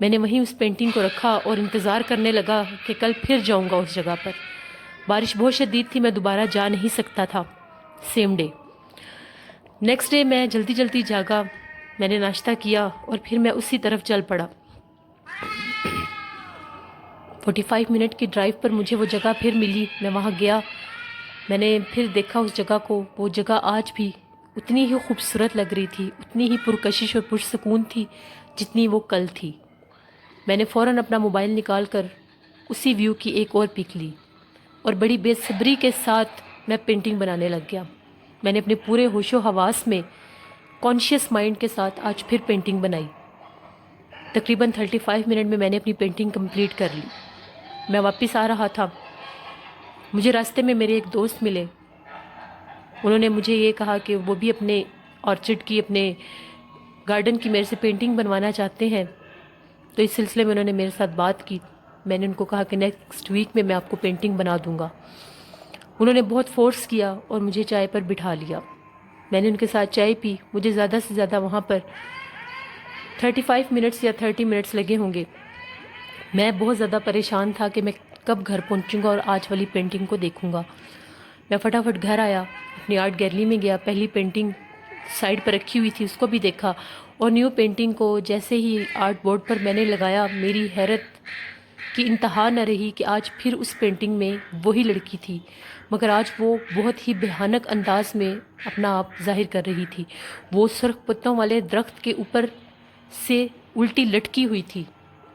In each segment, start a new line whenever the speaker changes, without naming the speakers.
میں نے وہیں اس پینٹنگ کو رکھا اور انتظار کرنے لگا کہ کل پھر جاؤں گا اس جگہ پر۔ بارش بہت شدید تھی، میں دوبارہ جا نہیں سکتا تھا سیم ڈے۔ نیکسٹ ڈے میں جلدی جلدی جاگا، میں نے ناشتہ کیا اور پھر میں اسی طرف چل پڑا۔ 45 منٹ کی ڈرائیو پر مجھے وہ جگہ پھر ملی، میں وہاں گیا، میں نے پھر دیکھا اس جگہ کو۔ وہ جگہ آج بھی اتنی ہی خوبصورت لگ رہی تھی، اتنی ہی پرکشش اور پرسکون تھی جتنی وہ کل تھی۔ میں نے فوراً اپنا موبائل نکال کر اسی ویو کی ایک اور پک لی اور بڑی بے صبری کے ساتھ میں پینٹنگ بنانے لگ گیا۔ میں نے اپنے پورے ہوش و حواس میں کانشیس مائنڈ کے ساتھ آج پھر پینٹنگ بنائی۔ تقریباً 35 منٹ میں نے اپنی پینٹنگ کمپلیٹ کر لی۔ میں واپس آ رہا تھا، مجھے راستے میں میرے ایک دوست ملے۔ انہوں نے مجھے یہ کہا کہ وہ بھی اپنے آرچڈ کی، اپنے گارڈن کی میرے سے پینٹنگ بنوانا چاہتے ہیں، تو اس سلسلے میں انہوں نے میرے ساتھ بات کی۔ میں نے ان کو کہا کہ نیکسٹ ویک میں آپ کو پینٹنگ بنا دوں گا۔ انہوں نے بہت فورس کیا اور مجھے چائے پر بٹھا لیا۔ میں نے ان کے ساتھ چائے پی۔ مجھے زیادہ سے زیادہ وہاں پر 35 منٹس یا 30 منٹس لگے ہوں گے۔ میں بہت زیادہ پریشان تھا کہ میں کب گھر پہنچوں گا اور آج والی پینٹنگ کو دیکھوں گا۔ میں فٹافٹ گھر آیا، اپنی آرٹ گیلری میں گیا، پہلی پینٹنگ سائڈ پر رکھی ہوئی تھی اس کو بھی دیکھا، اور نیو پینٹنگ کو جیسے ہی آرٹ بورڈ پر میں نے لگایا، میری حیرت کی انتہا نہ رہی کہ آج پھر اس پینٹنگ میں وہی لڑکی تھی، مگر آج وہ بہت ہی بھیانک انداز میں اپنا آپ ظاہر کر رہی تھی۔ وہ سرخ پتوں والے درخت کے اوپر سے الٹی لٹکی ہوئی تھی۔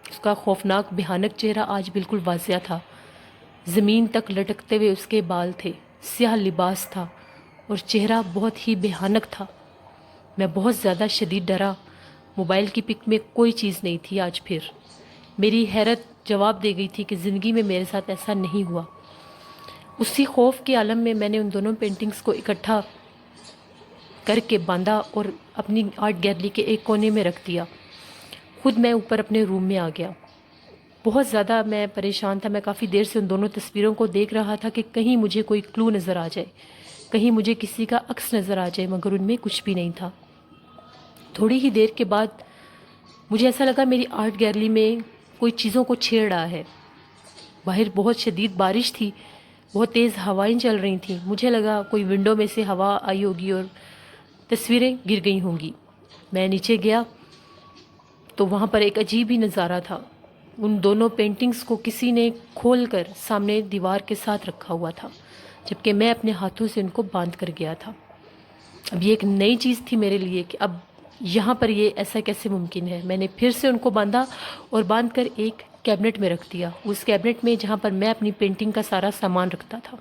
اس کا خوفناک بھیانک چہرہ آج بالکل واضح تھا۔ زمین تک لٹکتے ہوئے اس کے بال تھے، سیاہ لباس تھا اور چہرہ بہت ہی بھیانک تھا۔ میں بہت زیادہ شدید ڈرا۔ موبائل کی پک میں کوئی چیز نہیں تھی آج پھر۔ میری حیرت جواب دے گئی تھی کہ زندگی میں میرے ساتھ ایسا نہیں ہوا۔ اسی خوف کے عالم میں نے ان دونوں پینٹنگز کو اکٹھا کر کے باندھا اور اپنی آرٹ گیلری کے ایک کونے میں رکھ دیا۔ خود میں اوپر اپنے روم میں آ گیا۔ بہت زیادہ میں پریشان تھا۔ میں کافی دیر سے ان دونوں تصویروں کو دیکھ رہا تھا کہ کہیں مجھے کوئی کلو نظر آ جائے، کہیں مجھے کسی کا عکس نظر آ جائے، مگر ان میں کچھ بھی نہیں تھا۔ تھوڑی ہی دیر کے بعد مجھے ایسا لگا میری آرٹ گیلری میں کوئی چیزوں کو چھیڑ رہا ہے۔ باہر بہت شدید بارش تھی، بہت تیز ہوائیں چل رہی تھیں۔ مجھے لگا کوئی ونڈو میں سے ہوا آئی ہوگی اور تصویریں گر گئی ہوں گی۔ میں نیچے گیا تو وہاں پر ایک عجیب ہی نظارہ تھا۔ ان دونوں پینٹنگز کو کسی نے کھول کر سامنے دیوار کے ساتھ رکھا ہوا تھا، جبکہ میں اپنے ہاتھوں سے ان کو باندھ کر گیا تھا۔ اب یہ ایک نئی چیز تھی میرے لیے کہ اب یہاں پر یہ ایسا کیسے ممکن ہے۔ میں نے پھر سے ان کو باندھا اور باندھ کر ایک کیبنٹ میں رکھ دیا، اس کیبنٹ میں جہاں پر میں اپنی پینٹنگ کا سارا سامان رکھتا تھا۔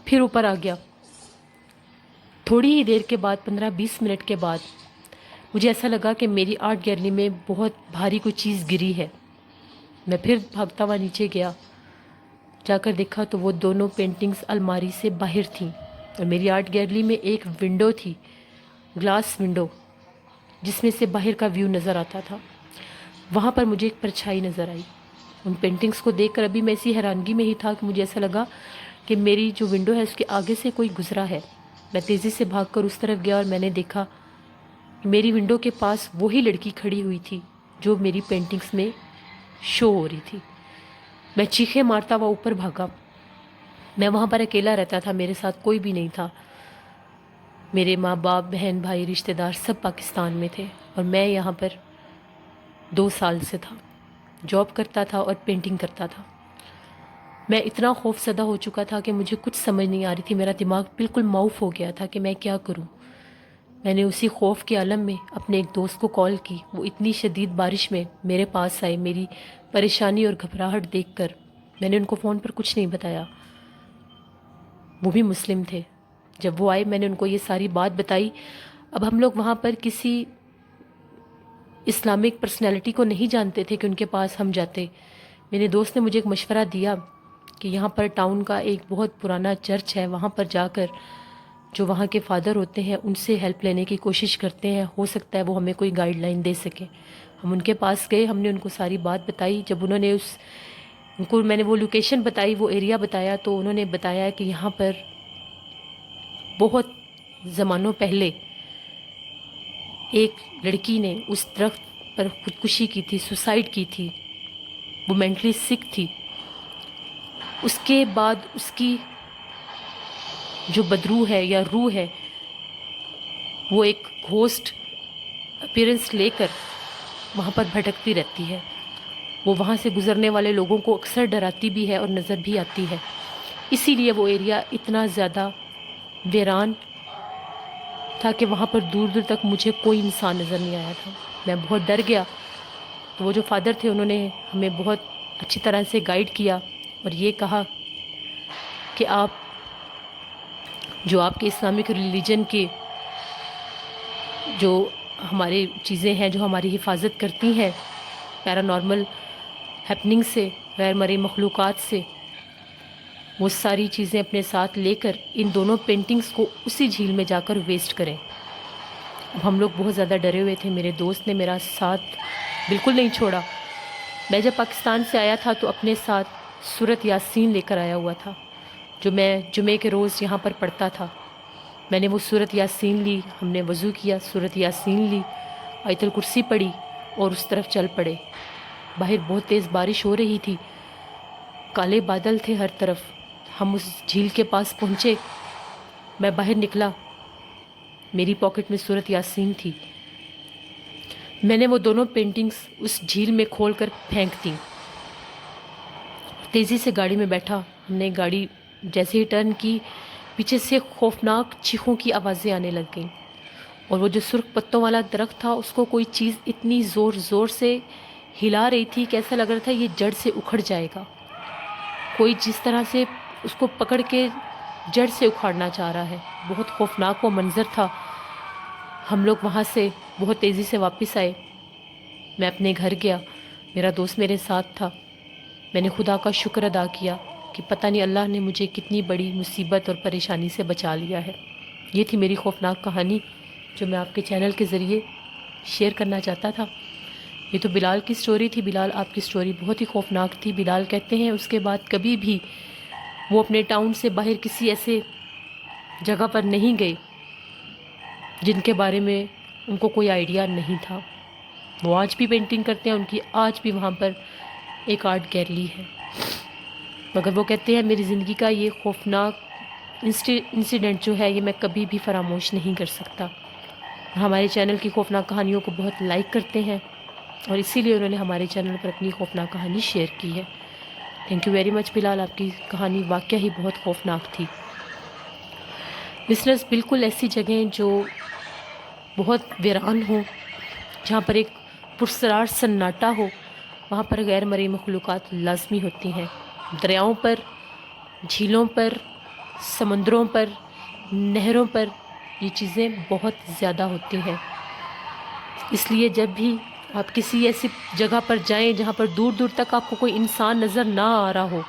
پھر اوپر آ گیا۔ تھوڑی ہی دیر کے بعد، 15-20 منٹ کے بعد، مجھے ایسا لگا کہ میری آرٹ گیلری میں بہت بھاری کوئی چیز گری ہے۔ میں پھر بھاگتا ہوا نیچے گیا، جا کر دیکھا تو وہ دونوں پینٹنگز الماری سے باہر تھیں اور میری آرٹ گیلری میں ایک ونڈو تھی، گلاس ونڈو، جس میں سے باہر کا ویو نظر آتا تھا۔ وہاں پر مجھے ایک پرچھائی نظر آئی۔ ان پینٹنگز کو دیکھ کر ابھی میں اسی حیرانگی میں ہی تھا کہ مجھے ایسا لگا کہ میری جو ونڈو ہے اس کے آگے سے کوئی گزرا ہے۔ میں تیزی سے بھاگ کر اس طرف گیا اور میں نے دیکھا کہ میری ونڈو کے پاس وہی لڑکی کھڑی ہوئی تھی جو میری پینٹنگز میں شو ہو رہی تھی۔ میں چیخیں مارتا ہوا اوپر بھاگا۔ میں وہاں پر اکیلا رہتا تھا، میرے ساتھ کوئی بھی نہیں تھا۔ میرے ماں باپ، بہن بھائی، رشتہ دار سب پاکستان میں تھے اور میں یہاں پر 2 سال سے تھا، جاب کرتا تھا اور پینٹنگ کرتا تھا۔ میں اتنا خوف زدہ ہو چکا تھا کہ مجھے کچھ سمجھ نہیں آ رہی تھی، میرا دماغ بالکل معاف ہو گیا تھا کہ میں کیا کروں۔ میں نے اسی خوف کے عالم میں اپنے ایک دوست کو کال کی۔ وہ اتنی شدید بارش میں میرے پاس آئے۔ میری پریشانی اور گھبراہٹ دیکھ کر میں نے ان کو فون پر کچھ نہیں بتایا۔ وہ بھی مسلم تھے۔ جب وہ آئے میں نے ان کو یہ ساری بات بتائی۔ اب ہم لوگ وہاں پر کسی اسلامک پرسنالٹی کو نہیں جانتے تھے کہ ان کے پاس ہم جاتے۔ میرے دوست نے مجھے ایک مشورہ دیا کہ یہاں پر ٹاؤن کا ایک بہت پرانا چرچ ہے، وہاں پر جا کر جو وہاں کے فادر ہوتے ہیں ان سے ہیلپ لینے کی کوشش کرتے ہیں، ہو سکتا ہے وہ ہمیں کوئی گائیڈ لائن دے سکیں۔ ہم ان کے پاس گئے، ہم نے ان کو ساری بات بتائی۔ جب انہوں نے ان کو میں نے وہ لوکیشن بتائی، وہ ایریا بتایا، تو انہوں نے بتایا کہ یہاں پر بہت زمانوں پہلے ایک لڑکی نے اس درخت پر خودکشی کی تھی، سوسائڈ کی تھی، وہ مینٹلی سک تھی، اس کے بعد اس کی جو بدروح ہے یا روح ہے وہ ایک گھوسٹ اپیرنس لے کر وہاں پر بھٹکتی رہتی ہے. وہ وہاں سے گزرنے والے لوگوں کو اکثر ڈراتی بھی ہے اور نظر بھی آتی ہے. اسی لیے وہ ایریا اتنا زیادہ ویران تھا کہ وہاں پر دور دور تک مجھے کوئی انسان نظر نہیں آیا تھا. میں بہت ڈر گیا. تو وہ جو فادر تھے انہوں نے ہمیں بہت اچھی طرح سے گائیڈ کیا اور یہ کہا کہ آپ جو آپ کے اسلامک ریلیجن کے جو ہماری چیزیں ہیں جو ہماری حفاظت کرتی ہیں پیرانارمل ہیپننگ سے، غیر مرئی مخلوقات سے، وہ ساری چیزیں اپنے ساتھ لے کر ان دونوں پینٹنگز کو اسی جھیل میں جا کر ویسٹ کریں. اب ہم لوگ بہت زیادہ ڈرے ہوئے تھے. میرے دوست نے میرا ساتھ بالکل نہیں چھوڑا. میں جب پاکستان سے آیا تھا تو اپنے ساتھ سورۃ یاسین لے کر آیا ہوا تھا جو میں جمعے کے روز یہاں پر پڑھتا تھا. میں نے وہ سورۃ یاسین لی، ہم نے وضو کیا، سورۃ یاسین لی، آیت الکرسی پڑھی اور اس طرف چل پڑے. باہر بہت تیز بارش ہو رہی تھی، کالے بادل تھے ہر طرف. ہم اس جھیل کے پاس پہنچے. میں باہر نکلا، میری پاکٹ میں سورۃ یاسین تھی. میں نے وہ دونوں پینٹنگز اس جھیل میں کھول کر پھینک دیں. تیزی سے گاڑی میں بیٹھا. ہم نے گاڑی جیسے ہی ٹرن کی، پیچھے سے خوفناک چیخوں کی آوازیں آنے لگ گئیں اور وہ جو سرخ پتوں والا درخت تھا اس کو کوئی چیز اتنی زور زور سے ہلا رہی تھی کہ ایسا لگ رہا تھا یہ جڑ سے اکھڑ جائے گا. کوئی جس طرح سے اس کو پکڑ کے جڑ سے اکھاڑنا چاہ رہا ہے. بہت خوفناک وہ منظر تھا. ہم لوگ وہاں سے بہت تیزی سے واپس آئے. میں اپنے گھر گیا. میرا دوست میرے ساتھ تھا. میں نے خدا کا شکر ادا کیا کہ پتہ نہیں اللہ نے مجھے کتنی بڑی مصیبت اور پریشانی سے بچا لیا ہے. یہ تھی میری خوفناک کہانی جو میں آپ کے چینل کے ذریعے شیئر کرنا چاہتا تھا. یہ تو بلال کی سٹوری تھی. بلال آپ کی سٹوری بہت ہی خوفناک تھی. بلال کہتے ہیں اس کے بعد کبھی بھی وہ اپنے ٹاؤن سے باہر کسی ایسے جگہ پر نہیں گئے جن کے بارے میں ان کو کوئی آئیڈیا نہیں تھا. وہ آج بھی پینٹنگ کرتے ہیں. ان کی آج بھی وہاں پر ایک آرٹ گیلری ہے. مگر وہ کہتے ہیں میری زندگی کا یہ خوفناک انسیڈنٹ جو ہے یہ میں کبھی بھی فراموش نہیں کر سکتا. ہمارے چینل کی خوفناک کہانیوں کو بہت لائک کرتے ہیں اور اسی لیے انہوں نے ہمارے چینل پر اپنی خوفناک کہانی شیئر کی ہے. تھینک یو ویری مچ بلال. آپ کی کہانی واقعہ ہی بہت خوفناک تھی. لسنرز، بالکل ایسی جگہیں جو بہت ویران ہوں، جہاں پر ایک پرسرار سناٹا ہو، وہاں پر غیر مرئی مخلوقات لازمی ہوتی ہیں. دریاؤں پر، جھیلوں پر، سمندروں پر، نہروں پر یہ چیزیں بہت زیادہ ہوتی ہیں. اس لیے جب بھی آپ کسی ایسی جگہ پر جائیں جہاں پر دور دور تک آپ کو کوئی انسان نظر نہ آ رہا ہو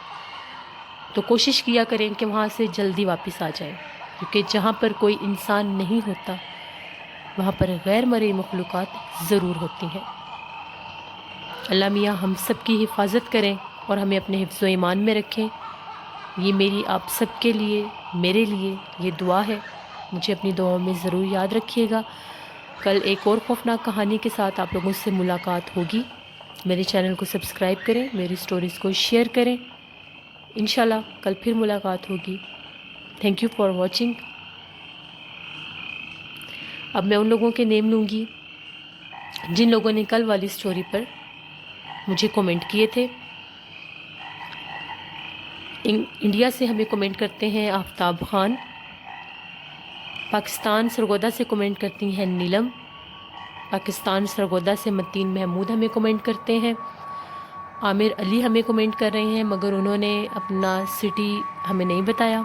تو کوشش کیا کریں کہ وہاں سے جلدی واپس آ جائیں، کیونکہ جہاں پر کوئی انسان نہیں ہوتا وہاں پر غیر مرئی مخلوقات ضرور ہوتی ہیں. اللہ میاں ہم سب کی حفاظت کریں اور ہمیں اپنے حفظ و ایمان میں رکھیں. یہ میری آپ سب کے لیے، میرے لیے یہ دعا ہے. مجھے اپنی دعاؤں میں ضرور یاد رکھیے گا. کل ایک اور خوفناک کہانی کے ساتھ آپ لوگوں سے ملاقات ہوگی. میرے چینل کو سبسکرائب کریں، میری سٹوریز کو شیئر کریں. انشاءاللہ کل پھر ملاقات ہوگی. Thank you for watching. اب میں ان لوگوں کے نیم لوں گی جن لوگوں نے کل والی سٹوری پر مجھے کومنٹ کیے تھے. انڈیا سے ہمیں کومنٹ کرتے ہیں آفتاب خان. پاکستان سرگودا سے کومنٹ کرتی ہیں نیلم. پاکستان سرگودا سے متین محمود ہمیں کومنٹ کرتے ہیں. عامر علی ہمیں کومنٹ کر رہے ہیں مگر انہوں نے اپنا سٹی ہمیں نہیں بتایا.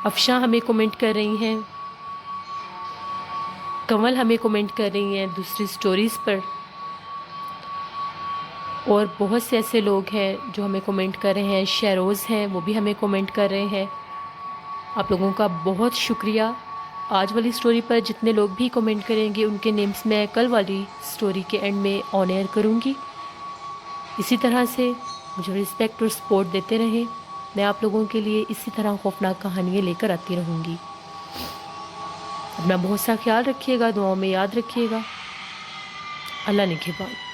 افشاں ہمیں کومنٹ کر رہی ہیں. کنول ہمیں کومنٹ کر رہی ہیں دوسری سٹوریز پر. اور بہت سے ایسے لوگ ہیں جو ہمیں کومنٹ کر رہے ہیں. شہروز ہیں، وہ بھی ہمیں کومنٹ کر رہے ہیں. آپ لوگوں کا بہت شکریہ. آج والی سٹوری پر جتنے لوگ بھی کومنٹ کریں گے ان کے نیمز میں کل والی سٹوری کے اینڈ میں آن ایئر کروں گی. اسی طرح سے مجھے رسپیکٹ اور سپورٹ دیتے رہیں. میں آپ لوگوں کے لیے اسی طرح خوفناک کہانیاں لے کر آتی رہوں گی. اپنا بہت سا خیال رکھیے گا، دعاؤں میں یاد رکھیے گا. اللہ نگہبان.